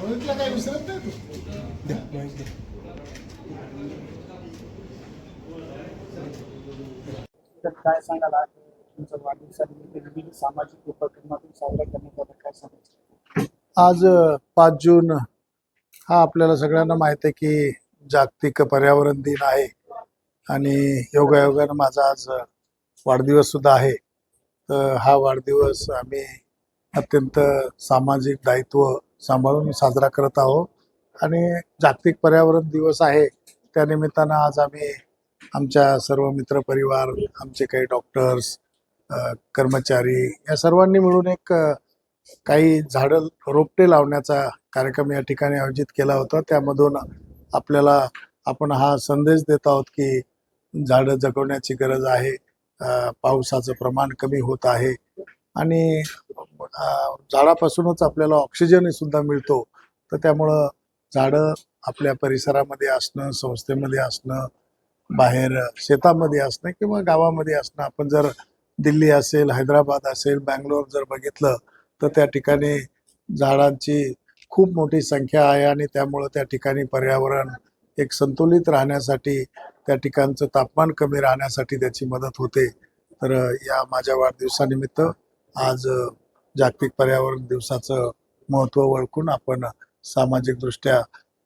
रोहितला काय विसरत नाही तू. तर काय सांगाल आज तुमचा वाढदिवसानिमित्त विविध सामाजिक उपक्रमातून साजरा करण्यात आला, काय सांगायचं? आज 5 जून हा आपल्याला सगळ्यांना माहित आहे की जागतिक पर्यावरण दिन आहे आणि योगायोगानं माझा आज वाढदिवस सुद्धा आहे. तर हा वाढदिवस आम्ही अत्यंत सामाजिक दायित्व सांभाळून साजरा करत आहोत आणि जागतिक पर्यावरण दिवस आहे त्यानिमित्तानं आज आम्ही आमच्या सर्व मित्रपरिवार, आमचे काही डॉक्टर्स, कर्मचारी या सर्वांनी मिळून एक काही झाडं रोपटे लावण्याचा कार्यक्रम या ठिकाणी आयोजित केला होता. त्यामधून आपण हा संदेश देत आहोत की झाडं जगवण्याची गरज आहे. पावसाचं प्रमाण कमी होत आहे आणि झाडापासूनच आपल्याला ऑक्सिजन सुद्धा मिळतो. तर त्यामुळं झाडं आपल्या परिसरामध्ये असणं, संस्थेमध्ये असणं, बाहेर शेतामध्ये असणं किंवा गावामध्ये असणं. आपण जर दिल्ली असेल, हैदराबाद असेल, बँगलोर जर बघितलं तर त्या ठिकाणी झाडांची खूप मोठी संख्या आहे आणि त्यामुळं त्या ठिकाणी पर्यावरण एक संतुलित राहण्यासाठी, त्या ठिकाणचं तापमान कमी राहण्यासाठी त्याची मदत होते. तर या माझ्या वाढदिवसानिमित्त आज जागतिक पर्यावरण दिवसाचं महत्त्व ओळखून आपण सामाजिकदृष्ट्या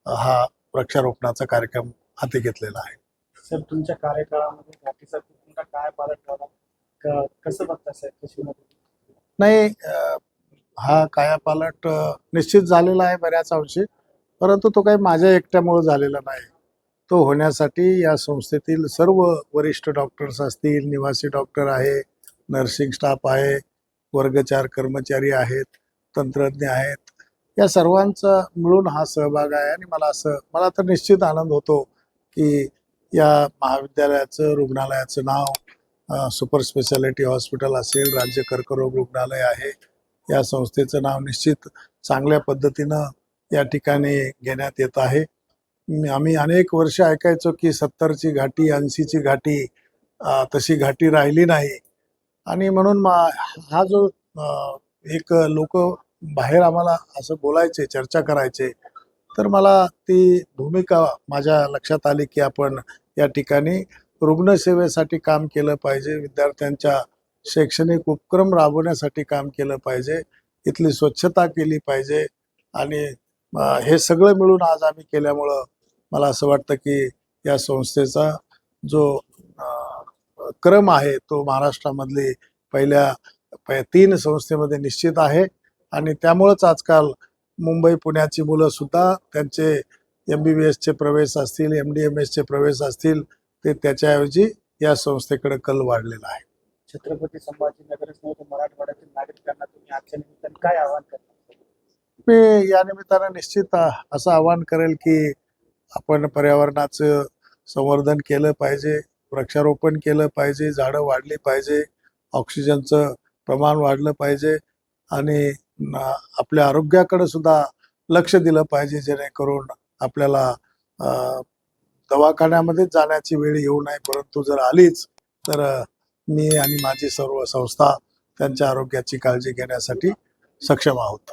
हा वृक्षारोपणाचा कार्यक्रम हाती घेतलेला आहे. सर, तुमच्या कार्यकाळामध्ये घाटीचा खूप मोठा काय पालट झाला, कसं बघता साहेब, कशी मदत? नाही, हा कायापालट निश्चित झालेला आहे बऱ्याच अंशी, परंतु तो काही माझ्या एकट्यामुळे झालेला नाही. तो होण्यासाठी या संस्थेतील सर्व वरिष्ठ डॉक्टर्स असतील, निवासी डॉक्टर आहे, नर्सिंग स्टाफ आहे, वर्ग 4 कर्मचारी आहेत, तंत्रज्ञ आहेत, या सर्वांचा मिळून हा सहभाग आहे. आणि मला तर निश्चित आनंद होतो की या महाविद्यालयाचं, रुग्णालयाचं नाव सुपर स्पेशालिटी हॉस्पिटल असेल, राज्य कर्करोग रुग्णालय आहे, या संस्थेचं नाव निश्चित चांगल्या पद्धतीनं या ठिकाणी घेण्यात येत आहे. आम्ही अनेक वर्ष ऐकायचो की 70ची घाटी, 80ची घाटी, तशी घाटी राहिली नाही. आणि म्हणून हा जो एक लोक बाहेर आम्हाला असं बोलायचे, चर्चा करायचे, तर मला ती भूमिका माझ्या लक्षात आली की आपण या ठिकाणी रुग्णसेवेसाठी काम केलं पाहिजे, विद्यार्थ्यांच्या शैक्षणिक उपक्रम राबवण्यासाठी काम केलं पाहिजे, इथली स्वच्छता केली पाहिजे. आणि हे सगळं मिळून आज आम्ही केल्यामुळं मला असं वाटतं की या संस्थेचा जो क्रम आहे तो महाराष्ट्रामधली पहिल्या 3 संस्थेमध्ये निश्चित आहे. आणि त्यामुळंच आजकाल मुंबई, पुण्याची मुलं सुद्धा त्यांचे MBBSचे प्रवेश असतील, MDMSचे प्रवेश असतील, ते त्याच्याऐवजी या संस्थेकडे कल वाढलेला आहे. छत्रपती संभाजीनगरच नाही तर मराठवाड्यातील नागरिकांना तुम्ही आजच्या निमित्ताने काय आवाहन करता? मी या निमित्तानं निश्चित असं आवाहन करेल की आपण पर्यावरणाचं संवर्धन केलं पाहिजे, वृक्षारोपण केलं पाहिजे, झाडं वाढली पाहिजे, ऑक्सिजनचं प्रमाण वाढलं पाहिजे आणि आपल्या आरोग्याकडे सुद्धा लक्ष दिलं पाहिजे, जेणेकरून आपल्याला दवाखान्यामध्ये जाण्याची वेळ येऊ नये. परंतु जर आलीच तर मी आणि माझी सर्व संस्था त्यांच्या आरोग्याची काळजी घेण्यासाठी सक्षम आहोत.